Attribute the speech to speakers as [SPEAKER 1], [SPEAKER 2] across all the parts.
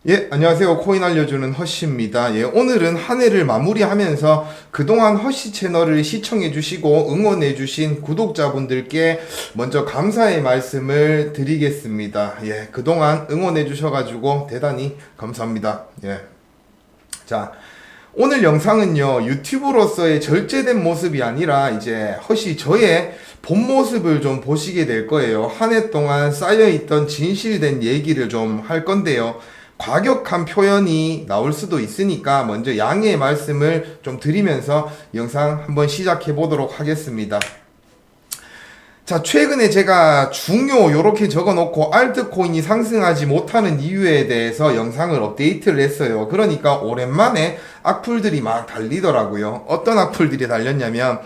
[SPEAKER 1] 예, 안녕하세요. 코인 알려주는 허쉬입니다. 예, 오늘은 한 해를 마무리하면서 그동안 허쉬 채널을 시청해주시고 응원해주신 구독자분들께 먼저 감사의 말씀을 드리겠습니다. 예, 그동안 응원해주셔가지고 대단히 감사합니다. 예. 자, 오늘 영상은요, 유튜브로서의 절제된 모습이 아니라 이제 허쉬 저의 본 모습을 좀 보시게 될 거예요. 한 해 동안 쌓여있던 진실된 얘기를 좀 할 건데요. 과격한 표현이 나올 수도 있으니까 먼저 양해의 말씀을 좀 드리면서 영상 한번 시작해 보도록 하겠습니다. 자, 최근에 제가 중요 요렇게 적어 놓고 알트코인이 상승하지 못하는 이유에 대해서 영상을 업데이트를 했어요. 그러니까 오랜만에 악플들이 막 달리더라고요. 어떤 악플들이 달렸냐면,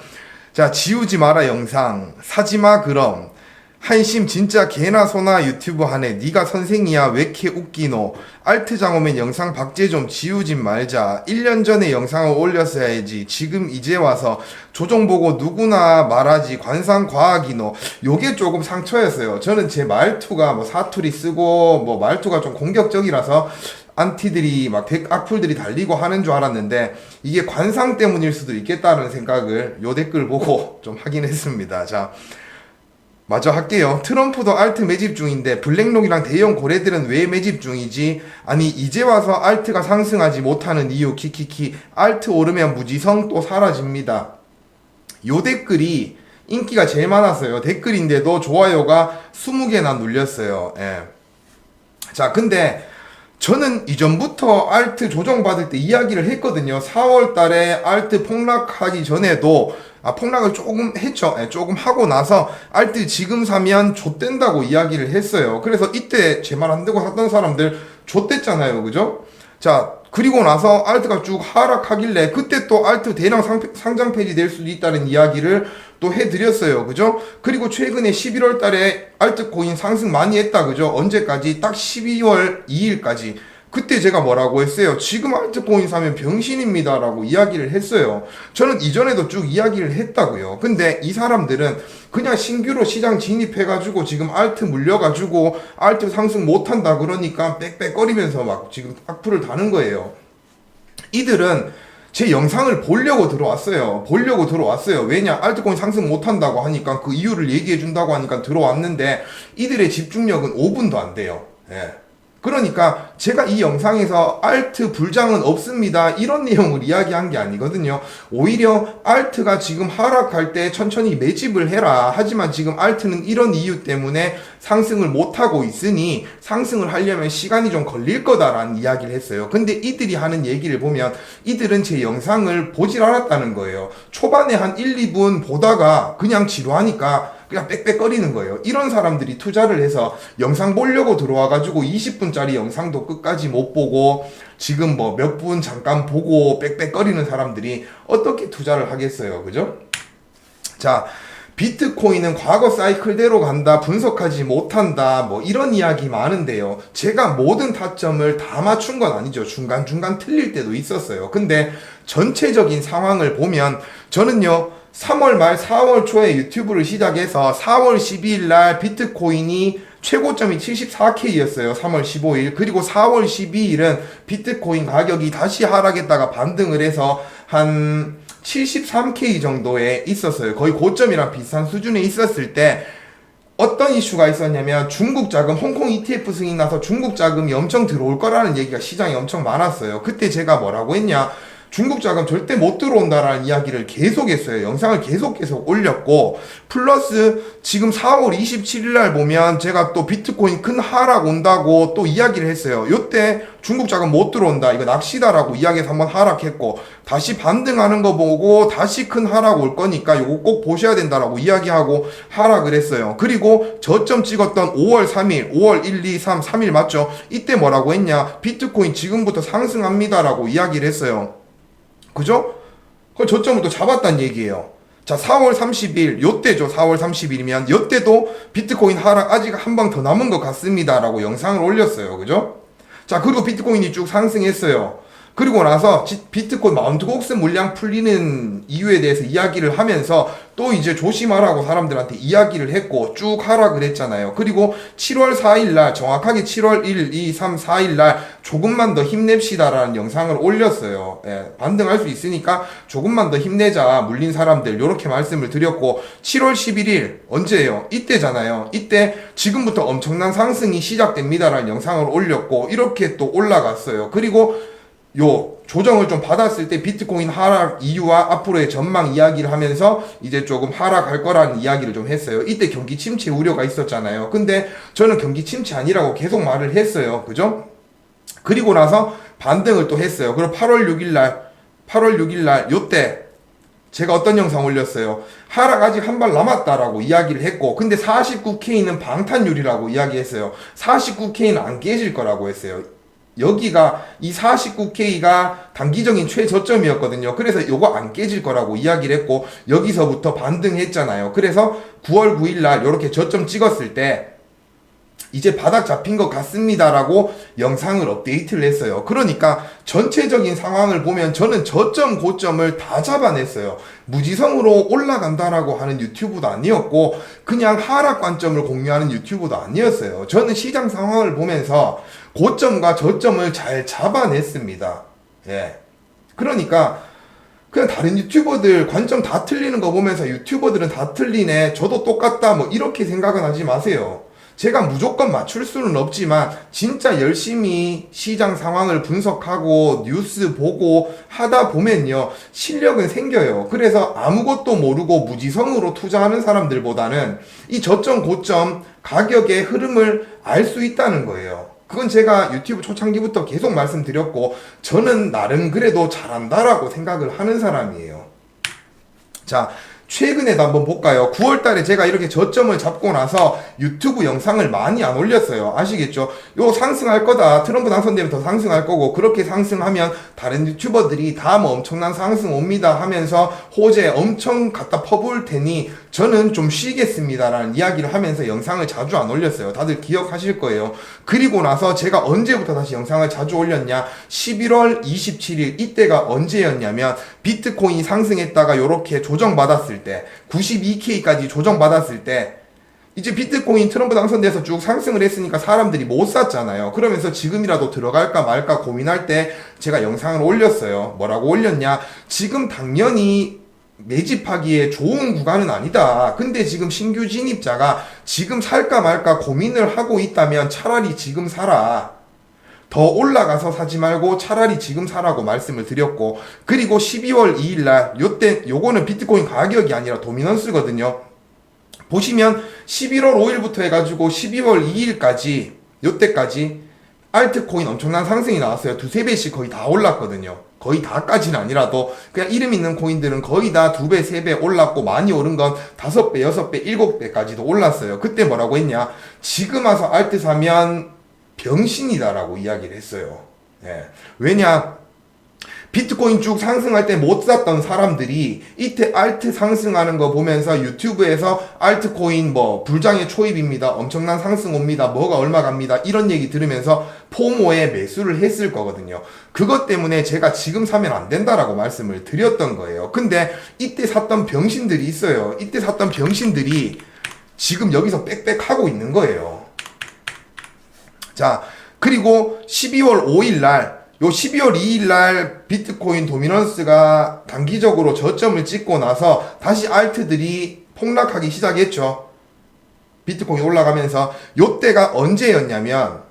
[SPEAKER 1] 자, 지우지 마라 영상, 사지마 그럼, 한심 진짜 개나 소나 유튜브 하네, 니가 선생이야 왜 이렇게 웃기노, 알트장 오면 영상 박제 좀 지우진 말자, 1년 전에 영상을 올렸어야지 지금 이제 와서 조정 보고 누구나 말하지 관상과학이노. 요게 조금 상처였어요. 저는 제 말투가 뭐 사투리 쓰고 뭐 말투가 좀 공격적이라서 안티들이 막 악플들이 달리고 하는 줄 알았는데 이게 관상 때문일 수도 있겠다는 생각을 요 댓글 보고 좀 하긴 했습니다. 자, 마저 할게요. 트럼프도 알트 매집 중인데 블랙록이랑 대형 고래들은 왜 매집 중이지? 아니 이제 와서 알트가 상승하지 못하는 이유 키키키, 알트 오르면 무지성 또 사라집니다. 요 댓글이 인기가 제일 많았어요. 댓글인데도 좋아요가 20개나 눌렸어요. 예. 자, 근데 저는 이전부터 알트 조정받을 때 이야기를 했거든요. 4월 달에 알트 폭락하기 전에도 폭락을 조금 했죠. 예, 조금 하고 나서 알트 지금 사면 좆된다고 이야기를 했어요. 그래서 이때 제 말 안 듣고 샀던 사람들 좆됐잖아요. 그죠? 자, 그리고 나서 알트가 쭉 하락하길래 그때 또 알트 대량 상장 폐지될 수도 있다는 이야기를 또 해드렸어요. 그죠? 그리고 최근에 11월 달에 알트코인 상승 많이 했다. 그죠? 언제까지? 딱 12월 2일까지. 그때 제가 뭐라고 했어요? 지금 알트코인 사면 병신입니다 라고 이야기를 했어요. 저는 이전에도 쭉 이야기를 했다고요. 근데 이 사람들은 그냥 신규로 시장 진입해가지고 지금 알트 물려가지고 알트 상승 못한다 그러니까 빽빽거리면서 막 지금 악플을 다는 거예요. 이들은 제 영상을 보려고 들어왔어요. 왜냐? 알트코인 상승 못한다고 하니까 그 이유를 얘기해준다고 하니까 들어왔는데 이들의 집중력은 5분도 안 돼요. 예. 그러니까 제가 이 영상에서 알트 불장은 없습니다 이런 내용을 이야기한 게 아니거든요. 오히려 알트가 지금 하락할 때 천천히 매집을 해라. 하지만 지금 알트는 이런 이유 때문에 상승을 못하고 있으니 상승을 하려면 시간이 좀 걸릴 거다라는 이야기를 했어요. 근데 이들이 하는 얘기를 보면 이들은 제 영상을 보질 않았다는 거예요. 초반에 한 1, 2분 보다가 그냥 지루하니까 그냥 빽빽거리는 거예요. 이런 사람들이 투자를 해서 영상 보려고 들어와가지고 20분짜리 영상도 끝까지 못 보고 지금 뭐 몇 분 잠깐 보고 빽빽거리는 사람들이 어떻게 투자를 하겠어요. 그죠? 자, 비트코인은 과거 사이클대로 간다, 분석하지 못한다, 뭐 이런 이야기 많은데요. 제가 모든 타점을 다 맞춘 건 아니죠. 중간중간 틀릴 때도 있었어요. 근데 전체적인 상황을 보면 저는요, 3월 말 4월 초에 유튜브를 시작해서 4월 12일 날 비트코인이 최고점이 74K였어요. 3월 15일. 그리고 4월 12일은 비트코인 가격이 다시 하락했다가 반등을 해서 한 73K 정도에 있었어요. 거의 고점이랑 비슷한 수준에 있었을 때 어떤 이슈가 있었냐면 중국 자금, 홍콩 ETF 승인 나서 중국 자금이 엄청 들어올 거라는 얘기가 시장에 엄청 많았어요. 그때 제가 뭐라고 했냐? 중국 자금 절대 못 들어온다라는 이야기를 계속 했어요. 영상을 계속 올렸고, 플러스 지금 4월 27일 날 보면 제가 또 비트코인 큰 하락 온다고 또 이야기를 했어요. 요때 중국 자금 못 들어온다, 이거 낚시다라고 이야기해서 한번 하락했고, 다시 반등하는 거 보고 다시 큰 하락 올 거니까 요거 꼭 보셔야 된다라고 이야기하고 하락을 했어요. 그리고 저점 찍었던 5월 3일, 5월 1, 2, 3, 3일 맞죠? 이때 뭐라고 했냐? 비트코인 지금부터 상승합니다라고 이야기를 했어요. 그죠? 그걸 저점을 또 잡았단 얘기예요. 자, 4월 30일, 요때죠. 4월 30일이면, 요때도 비트코인 하락 아직 한 방 더 남은 것 같습니다. 라고 영상을 올렸어요. 그죠? 자, 그리고 비트코인이 쭉 상승했어요. 그리고 나서 비트코인 마운트곡스 물량 풀리는 이유에 대해서 이야기를 하면서 또 이제 조심하라고 사람들한테 이야기를 했고 쭉 하라 그랬잖아요. 그리고 7월 4일 날 정확하게 7월 1, 2, 3, 4일 날 조금만 더 힘냅시다라는 영상을 올렸어요. 예, 반등할 수 있으니까 조금만 더 힘내자 물린 사람들 요렇게 말씀을 드렸고 7월 11일 언제예요? 이때잖아요. 이때 지금부터 엄청난 상승이 시작됩니다라는 영상을 올렸고 이렇게 또 올라갔어요. 그리고 요 조정을 좀 받았을 때 비트코인 하락 이유와 앞으로의 전망 이야기를 하면서 이제 조금 하락할 거라는 이야기를 좀 했어요. 이때 경기 침체 우려가 있었잖아요. 근데 저는 경기 침체 아니라고 계속 말을 했어요. 그죠? 그리고 나서 반등을 또 했어요. 그리고 8월 6일 날 요때 제가 어떤 영상 올렸어요? 하락 아직 한 발 남았다라고 이야기를 했고 근데 49K는 방탄율이라고 이야기했어요. 49K는 안 깨질 거라고 했어요. 여기가 이 49K가 단기적인 최저점이었거든요. 그래서 요거 안 깨질 거라고 이야기를 했고 여기서부터 반등했잖아요. 그래서 9월 9일 날 요렇게 저점 찍었을 때 이제 바닥 잡힌 것 같습니다라고 영상을 업데이트를 했어요. 그러니까 전체적인 상황을 보면 저는 저점 고점을 다 잡아냈어요. 무지성으로 올라간다라고 하는 유튜브도 아니었고 그냥 하락 관점을 공유하는 유튜브도 아니었어요. 저는 시장 상황을 보면서 고점과 저점을 잘 잡아냈습니다. 예. 그러니까 그냥 다른 유튜버들 관점 다 틀리는 거 보면서 유튜버들은 다 틀리네 저도 똑같다 뭐 이렇게 생각은 하지 마세요. 제가 무조건 맞출 수는 없지만 진짜 열심히 시장 상황을 분석하고 뉴스 보고 하다 보면요 실력은 생겨요. 그래서 아무것도 모르고 무지성으로 투자하는 사람들보다는 이 저점 고점 가격의 흐름을 알 수 있다는 거예요. 그건 제가 유튜브 초창기부터 계속 말씀드렸고 저는 나름 그래도 잘한다라고 생각을 하는 사람이에요. 자, 최근에도 한번 볼까요? 9월 달에 제가 이렇게 저점을 잡고 나서 유튜브 영상을 많이 안 올렸어요. 아시겠죠? 요 상승할 거다. 트럼프 당선되면 더 상승할 거고 그렇게 상승하면 다른 유튜버들이 다 뭐 엄청난 상승 옵니다 하면서 호재 엄청 갖다 퍼부을 테니 저는 좀 쉬겠습니다라는 이야기를 하면서 영상을 자주 안 올렸어요. 다들 기억하실 거예요. 그리고 나서 제가 언제부터 다시 영상을 자주 올렸냐? 11월 27일 이때가 언제였냐면 비트코인이 상승했다가 요렇게 조정받았을 때 92K까지 조정받았을 때 이제 비트코인 트럼프 당선돼서 쭉 상승을 했으니까 사람들이 못 샀잖아요. 그러면서 지금이라도 들어갈까 말까 고민할 때 제가 영상을 올렸어요. 뭐라고 올렸냐? 지금 당연히 매집하기에 좋은 구간은 아니다. 근데 지금 신규 진입자가 지금 살까 말까 고민을 하고 있다면 차라리 지금 사라. 더 올라가서 사지 말고 차라리 지금 사라고 말씀을 드렸고 그리고 12월 2일 날 요때 요거는 비트코인 가격이 아니라 도미넌스거든요. 보시면 11월 5일부터 해가지고 12월 2일까지 요때까지 알트코인 엄청난 상승이 나왔어요. 두세 배씩 거의 다 올랐거든요. 거의 다까지는 아니라도 그냥 이름 있는 코인들은 거의 다 2배, 3배 올랐고 많이 오른 건 5배, 6배, 7배까지도 올랐어요. 그때 뭐라고 했냐? 지금 와서 알트 사면 병신이다라고 이야기를 했어요. 예. 왜냐? 비트코인 쭉 상승할 때 못 샀던 사람들이 이때 알트 상승하는 거 보면서 유튜브에서 알트코인 뭐 불장의 초입입니다. 엄청난 상승 옵니다. 뭐가 얼마 갑니다. 이런 얘기 들으면서 포모에 매수를 했을 거거든요. 그것 때문에 제가 지금 사면 안 된다라고 말씀을 드렸던 거예요. 근데 이때 샀던 병신들이 있어요. 이때 샀던 병신들이 지금 여기서 빽빽하고 있는 거예요. 자, 그리고 12월 5일 날 요 12월 2일 날 비트코인 도미넌스가 단기적으로 저점을 찍고 나서 다시 알트들이 폭락하기 시작했죠. 비트코인 올라가면서 요때가 언제였냐면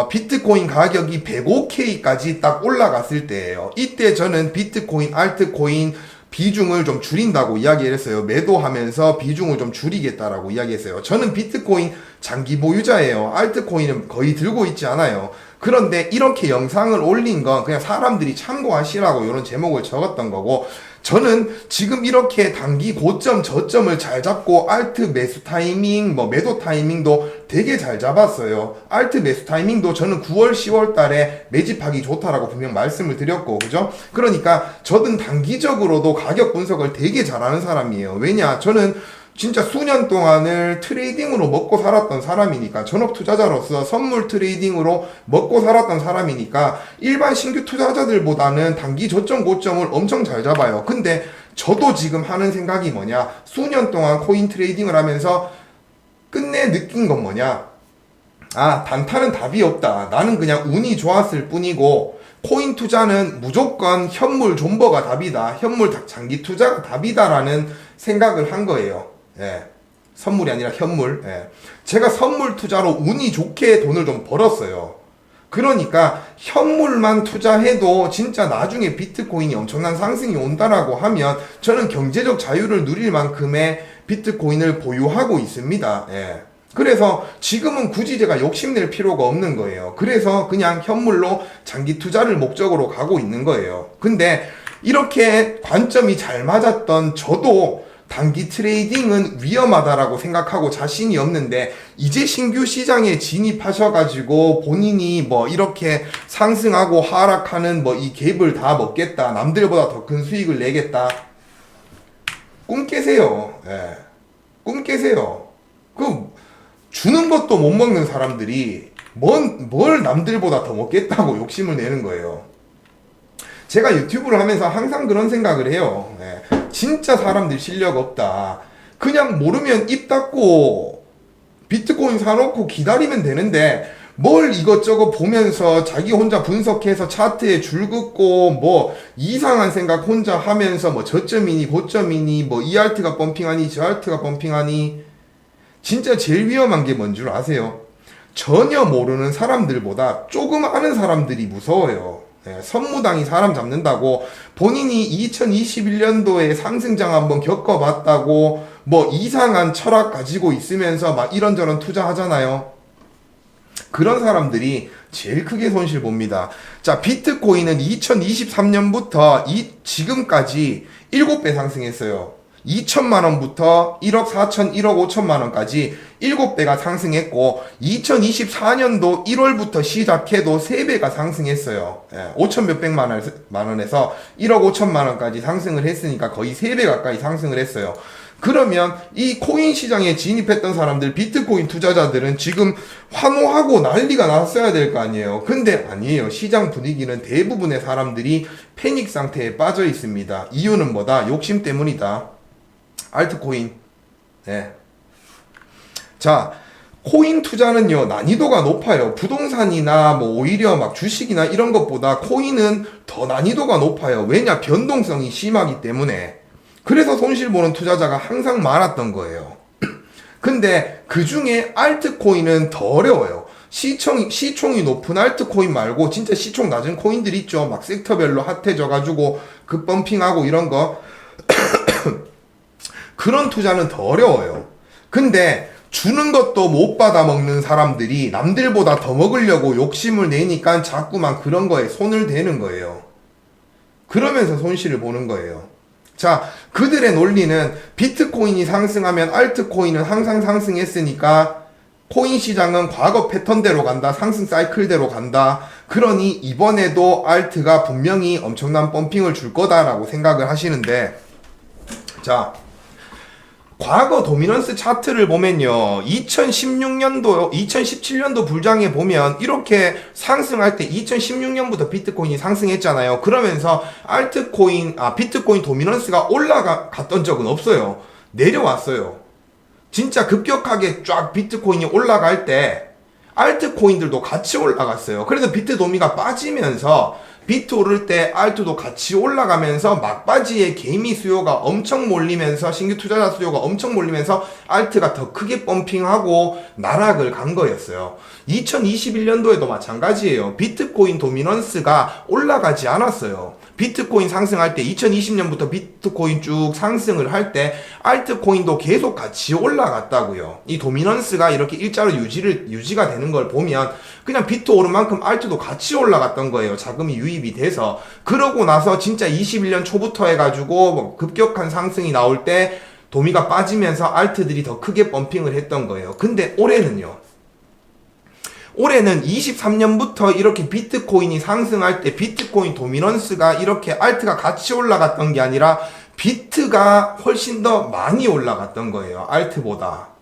[SPEAKER 1] 비트코인 가격이 105K까지 딱 올라갔을 때예요. 이때 저는 비트코인, 알트코인 비중을 좀 줄인다고 이야기를 했어요. 매도하면서 비중을 좀 줄이겠다라고 이야기했어요. 저는 비트코인 장기 보유자예요. 알트코인은 거의 들고 있지 않아요. 그런데 이렇게 영상을 올린 건 그냥 사람들이 참고하시라고 이런 제목을 적었던 거고 저는 지금 이렇게 단기 고점 저점을 잘 잡고 알트 매수 타이밍 뭐 매도 타이밍도 되게 잘 잡았어요. 알트 매수 타이밍도 저는 9월 10월 달에 매집하기 좋다라고 분명 말씀을 드렸고 그죠? 그러니까 저는 단기적으로도 가격 분석을 되게 잘하는 사람이에요. 왜냐? 저는 진짜 수년 동안을 트레이딩으로 먹고 살았던 사람이니까, 전업 투자자로서 선물 트레이딩으로 먹고 살았던 사람이니까 일반 신규 투자자들보다는 단기 저점 고점을 엄청 잘 잡아요. 근데 저도 지금 하는 생각이 뭐냐, 수년 동안 코인 트레이딩을 하면서 끝내 느낀 건 뭐냐, 아, 단타는 답이 없다. 나는 그냥 운이 좋았을 뿐이고 코인 투자는 무조건 현물 존버가 답이다. 현물 장기 투자가 답이다라는 생각을 한 거예요. 예. 선물이 아니라 현물. 예. 제가 선물 투자로 운이 좋게 돈을 좀 벌었어요. 그러니까 현물만 투자해도 진짜 나중에 비트코인이 엄청난 상승이 온다라고 하면 저는 경제적 자유를 누릴 만큼의 비트코인을 보유하고 있습니다. 예. 그래서 지금은 굳이 제가 욕심낼 필요가 없는 거예요. 그래서 그냥 현물로 장기 투자를 목적으로 가고 있는 거예요. 근데 이렇게 관점이 잘 맞았던 저도 단기 트레이딩은 위험하다라고 생각하고 자신이 없는데, 이제 신규 시장에 진입하셔가지고 본인이 뭐 이렇게 상승하고 하락하는 뭐 이 갭을 다 먹겠다, 남들보다 더 큰 수익을 내겠다, 꿈 깨세요. 예. 꿈 깨세요. 주는 것도 못 먹는 사람들이 뭘 남들보다 더 먹겠다고 욕심을 내는 거예요. 제가 유튜브를 하면서 항상 그런 생각을 해요. 예. 진짜 사람들 실력 없다. 그냥 모르면 입 닫고 비트코인 사놓고 기다리면 되는데 뭘 이것저것 보면서 자기 혼자 분석해서 차트에 줄 긋고 뭐 이상한 생각 혼자 하면서 뭐 저점이니 고점이니 뭐 이 알트가 펌핑하니 저 알트가 펌핑하니. 진짜 제일 위험한 게 뭔 줄 아세요? 전혀 모르는 사람들보다 조금 아는 사람들이 무서워요. 예, 선무당이 사람 잡는다고 본인이 2021년도에 상승장 한번 겪어봤다고 뭐 이상한 철학 가지고 있으면서 막 이런저런 투자하잖아요. 그런 사람들이 제일 크게 손실 봅니다. 자, 비트코인은 2023년부터 지금까지 7배 상승했어요. 2천만 원부터 1억 4천, 1억 5천만 원까지 7배가 상승했고, 2024년도 1월부터 시작해도 3배가 상승했어요. 5천 몇백만 원에서 1억 5천만 원까지 상승을 했으니까 거의 3배 가까이 상승을 했어요. 그러면 이 코인 시장에 진입했던 사람들, 비트코인 투자자들은 지금 환호하고 난리가 났어야 될 거 아니에요. 근데 아니에요. 시장 분위기는 대부분의 사람들이 패닉 상태에 빠져 있습니다. 이유는 뭐다? 욕심 때문이다. 알트코인. 네. 자, 코인 투자는요, 난이도가 높아요. 부동산이나 뭐 오히려 막 주식이나 이런 것보다 코인은 더 난이도가 높아요. 왜냐? 변동성이 심하기 때문에. 그래서 손실 보는 투자자가 항상 많았던 거예요. 근데 그 중에 알트코인은 더 어려워요. 시총이 높은 알트코인 말고 진짜 시총 낮은 코인들 있죠. 막 섹터별로 핫해져가지고 급펌핑하고 이런 거. 그런 투자는 더 어려워요. 근데 주는 것도 못 받아 먹는 사람들이 남들보다 더 먹으려고 욕심을 내니까 자꾸만 그런 거에 손을 대는 거예요. 그러면서 손실을 보는 거예요. 자, 그들의 논리는 비트코인이 상승하면 알트코인은 항상 상승했으니까 코인 시장은 과거 패턴대로 간다. 상승 사이클대로 간다. 그러니 이번에도 알트가 분명히 엄청난 펌핑을 줄 거다라고 생각을 하시는데, 자, 과거 도미넌스 차트를 보면요, 2016년도, 2017년도 불장에 보면 이렇게 상승할 때 2016년부터 비트코인이 상승했잖아요. 그러면서 비트코인 도미넌스가 올라갔던 적은 없어요. 내려왔어요. 진짜 급격하게 쫙 비트코인이 올라갈 때 알트코인들도 같이 올라갔어요. 그래서 비트 도미가 빠지면서 비트 오를 때 알트도 같이 올라가면서 막바지에 개미 수요가 엄청 몰리면서, 신규 투자자 수요가 엄청 몰리면서 알트가 더 크게 펌핑하고 나락을 간 거였어요. 2021년도에도 마찬가지예요. 비트코인 도미넌스가 올라가지 않았어요. 비트코인 상승할 때 2020년부터 비트코인 쭉 상승을 할 때 알트코인도 계속 같이 올라갔다고요. 이 도미넌스가 이렇게 일자로 유지가 되는 걸 보면 그냥 비트 오른 만큼 알트도 같이 올라갔던 거예요. 자금이 유입이 돼서. 그러고 나서 진짜 21년 초부터 해가지고 뭐 급격한 상승이 나올 때 도미가 빠지면서 알트들이 더 크게 펌핑을 했던 거예요. 근데 올해는 23년부터 이렇게 비트코인이 상승할 때 비트코인 도미넌스가 이렇게 알트가 같이 올라갔던 게 아니라 비트가 훨씬 더 많이 올라갔던 거예요. 알트보다.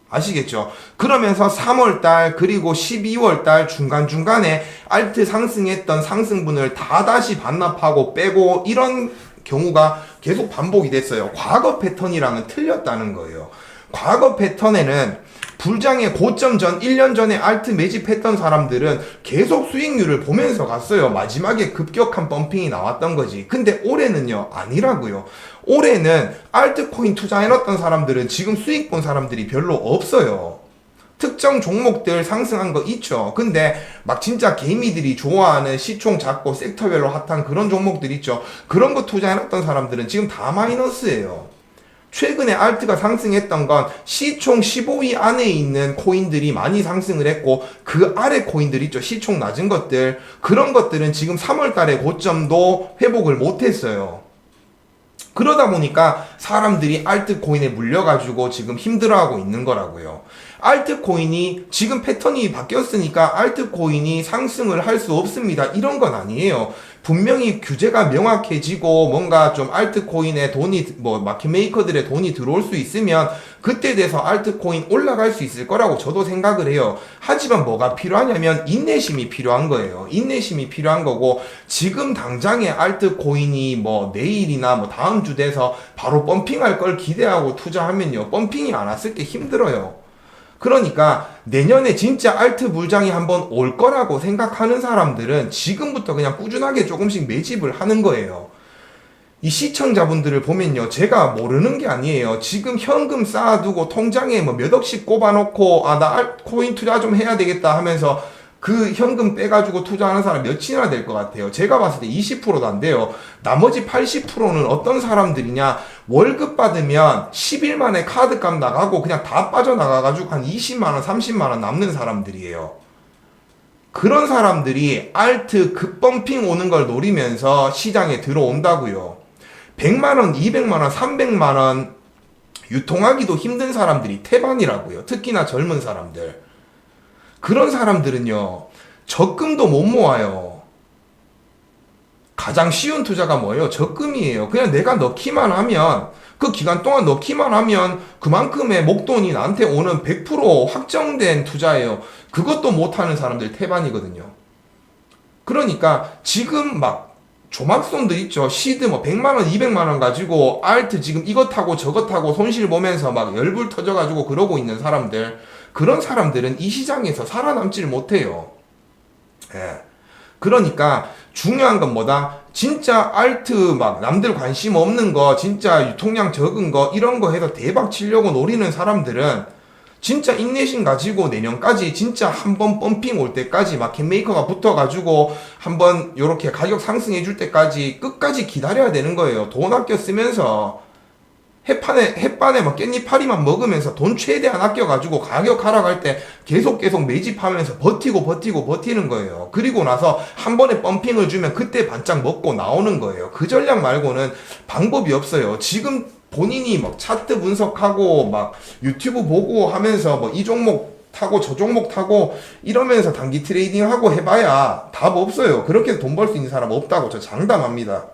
[SPEAKER 1] 아시겠죠? 그러면서 3월달 그리고 12월달 중간중간에 알트 상승했던 상승분을 다 다시 반납하고 빼고 이런 경우가 계속 반복이 됐어요. 과거 패턴이랑은 틀렸다는 거예요. 과거 패턴에는 불장의 고점 전 1년 전에 알트 매집했던 사람들은 계속 수익률을 보면서 갔어요. 마지막에 급격한 펌핑이 나왔던 거지. 근데 올해는요, 아니라고요. 올해는 알트코인 투자해놨던 사람들은 지금 수익 본 사람들이 별로 없어요. 특정 종목들 상승한 거 있죠. 근데 막 진짜 개미들이 좋아하는 시총 작고 섹터별로 핫한 그런 종목들 있죠. 그런 거 투자해놨던 사람들은 지금 다 마이너스예요. 최근에 알트가 상승했던 건 시총 15위 안에 있는 코인들이 많이 상승을 했고 그 아래 코인들 있죠. 시총 낮은 것들. 그런 것들은 지금 3월 달에 고점도 회복을 못했어요. 그러다 보니까 사람들이 알트코인에 물려가지고 지금 힘들어하고 있는 거라고요. 알트코인이 지금 패턴이 바뀌었으니까 알트코인이 상승을 할 수 없습니다. 이런 건 아니에요. 분명히 규제가 명확해지고 뭔가 좀 알트코인에 돈이 마켓메이커들의 돈이 들어올 수 있으면 그때 돼서 알트코인 올라갈 수 있을 거라고 저도 생각을 해요. 하지만 뭐가 필요하냐면 인내심이 필요한 거예요. 인내심이 필요한 거고 지금 당장에 알트코인이 내일이나 다음 주 돼서 바로 펌핑할 걸 기대하고 투자하면요. 펌핑이 안 왔을 때 힘들어요. 그러니까 내년에 진짜 알트 불장이 한번 올 거라고 생각하는 사람들은 지금부터 그냥 꾸준하게 조금씩 매집을 하는 거예요. 이 시청자분들을 보면요, 제가 모르는 게 아니에요. 지금 현금 쌓아두고 통장에 몇 억씩 꼽아놓고 나 코인 투자 좀 해야 되겠다 하면서 그 현금 빼가지고 투자하는 사람 몇이나 될 것 같아요. 제가 봤을 때 20%도 안 돼요. 나머지 80%는 어떤 사람들이냐, 월급 받으면 10일 만에 카드값 나가고 그냥 다 빠져나가가지고 한 20만원, 30만원 남는 사람들이에요. 그런 사람들이 알트 급펌핑 오는 걸 노리면서 시장에 들어온다고요. 100만원, 200만원, 300만원 유통하기도 힘든 사람들이 태반이라고요. 특히나 젊은 사람들. 그런 사람들은요, 적금도 못 모아요. 가장 쉬운 투자가 뭐예요? 적금이에요. 그냥 내가 넣기만 하면, 그 기간 동안 넣기만 하면 그만큼의 목돈이 나한테 오는 100% 확정된 투자예요. 그것도 못하는 사람들 태반이거든요. 그러니까 지금 조막손들 있죠. 시드 100만원, 200만원 가지고 알트 지금 이것 타고 저것 타고 손실 보면서 열불 터져가지고 그러고 있는 사람들, 그런 사람들은 이 시장에서 살아남지를 못해요. 예. 그러니까 중요한 건 뭐다? 진짜 알트 남들 관심 없는 거, 진짜 유통량 적은 거 이런 거 해서 대박 치려고 노리는 사람들은 진짜 인내심 가지고 내년까지 진짜 한번 펌핑 올 때까지 마켓메이커가 붙어가지고 한번 요렇게 가격 상승해 줄 때까지 끝까지 기다려야 되는 거예요. 돈 아껴 쓰면서 햇반에 깻잎파리만 먹으면서 돈 최대한 아껴가지고 가격 하락할 때 계속 매집하면서 버티는 거예요. 그리고 나서 한 번에 펌핑을 주면 그때 반짝 먹고 나오는 거예요. 그 전략 말고는 방법이 없어요. 지금 본인이 차트 분석하고 유튜브 보고 하면서 이 종목 타고 저 종목 타고 이러면서 단기 트레이딩 하고 해봐야 답 없어요. 그렇게 돈 벌 수 있는 사람 없다고 저 장담합니다.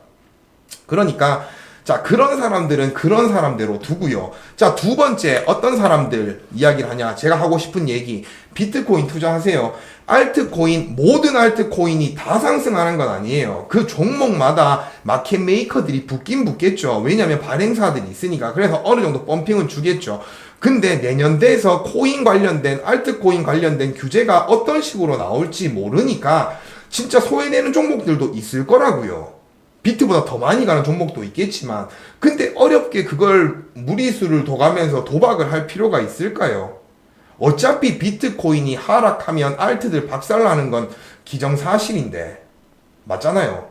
[SPEAKER 1] 그러니까 자, 그런 사람들은 그런 사람대로 두고요. 자, 두 번째 어떤 사람들 이야기를 하냐. 제가 하고 싶은 얘기. 비트코인 투자하세요. 알트코인, 모든 알트코인이 다 상승하는 건 아니에요. 그 종목마다 마켓 메이커들이 붙긴 붙겠죠. 왜냐면 발행사들이 있으니까. 그래서 어느 정도 펌핑은 주겠죠. 근데 내년 돼서 코인 관련된, 알트코인 관련된 규제가 어떤 식으로 나올지 모르니까 진짜 소외되는 종목들도 있을 거라고요. 비트보다 더 많이 가는 종목도 있겠지만, 근데 어렵게 그걸 무리수를 둬가면서 도박을 할 필요가 있을까요? 어차피 비트코인이 하락하면 알트들 박살나는 건 기정사실인데, 맞잖아요.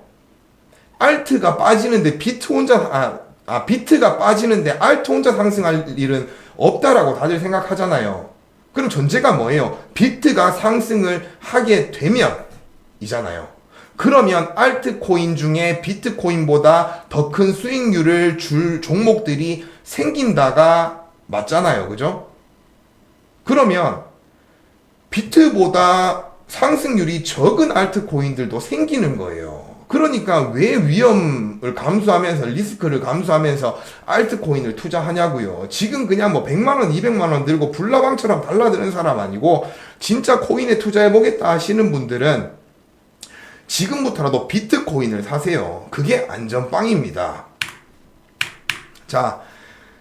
[SPEAKER 1] 알트가 빠지는데 비트가 빠지는데 알트 혼자 상승할 일은 없다라고 다들 생각하잖아요. 그럼 전제가 뭐예요? 비트가 상승을 하게 되면 이잖아요. 그러면 알트코인 중에 비트코인보다 더 큰 수익률을 줄 종목들이 생긴다가 맞잖아요. 그죠? 그러면 비트보다 상승률이 적은 알트코인들도 생기는 거예요. 그러니까 왜 위험을 감수하면서 리스크를 감수하면서 알트코인을 투자하냐고요. 지금 그냥 뭐 100만원, 200만원 들고 불나방처럼 달라드는 사람 아니고 진짜 코인에 투자해보겠다 하시는 분들은 지금부터라도 비트코인을 사세요. 그게 안전빵입니다. 자,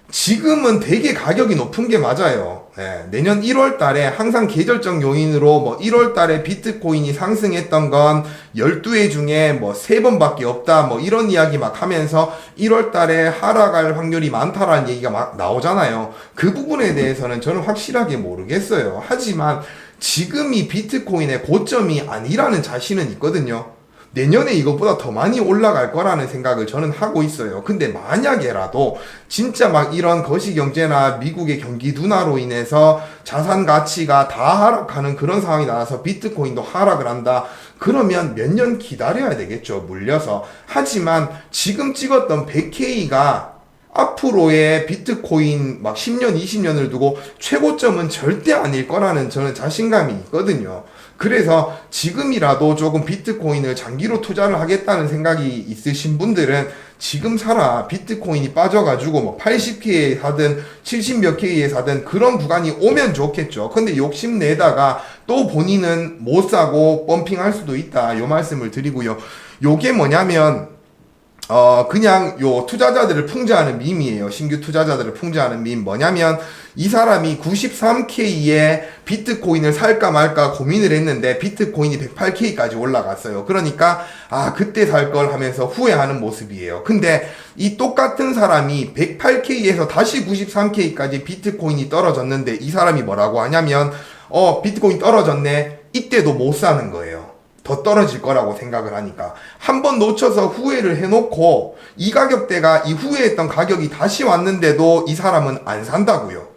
[SPEAKER 1] 지금은 되게 가격이 높은 게 맞아요. 예, 내년 1월 달에 항상 계절적 요인으로 뭐 1월 달에 비트코인이 상승했던 건 12회 중에 뭐 3번밖에 없다. 뭐 이런 이야기 막 하면서 1월 달에 하락할 확률이 많다라는 얘기가 막 나오잖아요. 그 부분에 대해서는 저는 확실하게 모르겠어요. 하지만 지금이 비트코인의 고점이 아니라는 자신은 있거든요. 내년에 이것보다 더 많이 올라갈 거라는 생각을 저는 하고 있어요. 근데 만약에라도 진짜 막 이런 거시경제나 미국의 경기 둔화로 인해서 자산 가치가 다 하락하는 그런 상황이 나와서 비트코인도 하락을 한다. 그러면 몇 년 기다려야 되겠죠. 물려서. 하지만 지금 찍었던 100K가 앞으로의 비트코인 막 10년, 20년을 두고 최고점은 절대 아닐 거라는 저는 자신감이 있거든요. 그래서 지금이라도 조금 비트코인을 장기로 투자를 하겠다는 생각이 있으신 분들은 지금 사라. 비트코인이 빠져가지고 뭐 80K에 사든 70몇 K에 사든 그런 구간이 오면 좋겠죠. 근데 욕심내다가 또 본인은 못 사고 펌핑할 수도 있다. 요 말씀을 드리고요. 요게 뭐냐면 그냥 요 투자자들을 풍자하는 밈이에요. 신규 투자자들을 풍자하는 밈. 뭐냐면 이 사람이 93K에 비트코인을 살까 말까 고민을 했는데 비트코인이 108K까지 올라갔어요. 그러니까 그때 살 걸 하면서 후회하는 모습이에요. 근데 이 똑같은 사람이 108K에서 다시 93K까지 비트코인이 떨어졌는데 이 사람이 뭐라고 하냐면 비트코인 떨어졌네. 이때도 못 사는 거예요. 더 떨어질 거라고 생각을 하니까 한 번 놓쳐서 후회를 해놓고 이 가격대가 이 후회했던 가격이 다시 왔는데도 이 사람은 안 산다고요.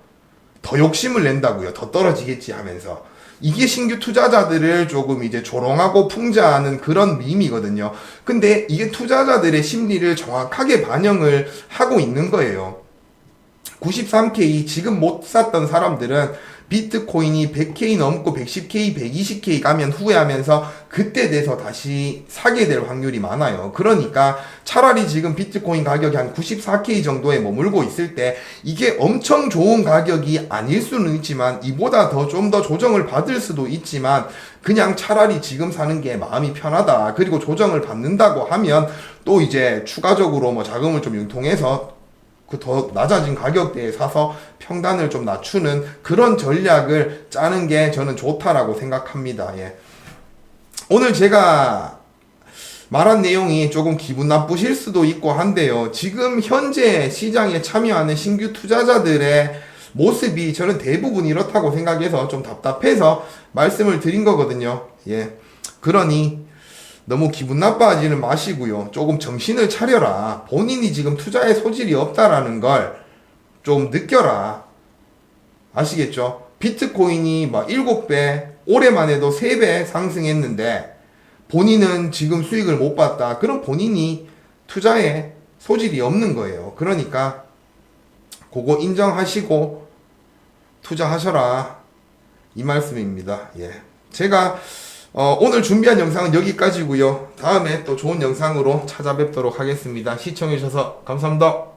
[SPEAKER 1] 더 욕심을 낸다고요. 더 떨어지겠지 하면서. 이게 신규 투자자들을 조금 이제 조롱하고 풍자하는 그런 밈이거든요. 근데 이게 투자자들의 심리를 정확하게 반영을 하고 있는 거예요. 93K 지금 못 샀던 사람들은 비트코인이 100K 넘고 110K, 120K 가면 후회하면서 그때 돼서 다시 사게 될 확률이 많아요. 그러니까 차라리 지금 비트코인 가격이 한 94K 정도에 머물고 있을 때 이게 엄청 좋은 가격이 아닐 수는 있지만 이보다 좀 더 조정을 받을 수도 있지만 그냥 차라리 지금 사는 게 마음이 편하다. 그리고 조정을 받는다고 하면 또 이제 추가적으로 뭐 자금을 좀 융통해서 그 더 낮아진 가격대에 사서 평단을 좀 낮추는 그런 전략을 짜는 게 저는 좋다라고 생각합니다. 예. 오늘 제가 말한 내용이 조금 기분 나쁘실 수도 있고 한데요. 지금 현재 시장에 참여하는 신규 투자자들의 모습이 저는 대부분 이렇다고 생각해서 좀 답답해서 말씀을 드린 거거든요. 예. 그러니 너무 기분 나빠하지는 마시고요. 조금 정신을 차려라. 본인이 지금 투자에 소질이 없다라는 걸 좀 느껴라. 아시겠죠? 비트코인이 막 7배, 올해만 해도 3배 상승했는데 본인은 지금 수익을 못 봤다. 그럼 본인이 투자에 소질이 없는 거예요. 그러니까 그거 인정하시고 투자하셔라. 이 말씀입니다. 예. 제가 오늘 준비한 영상은 여기까지고요. 다음에 또 좋은 영상으로 찾아뵙도록 하겠습니다. 시청해주셔서 감사합니다.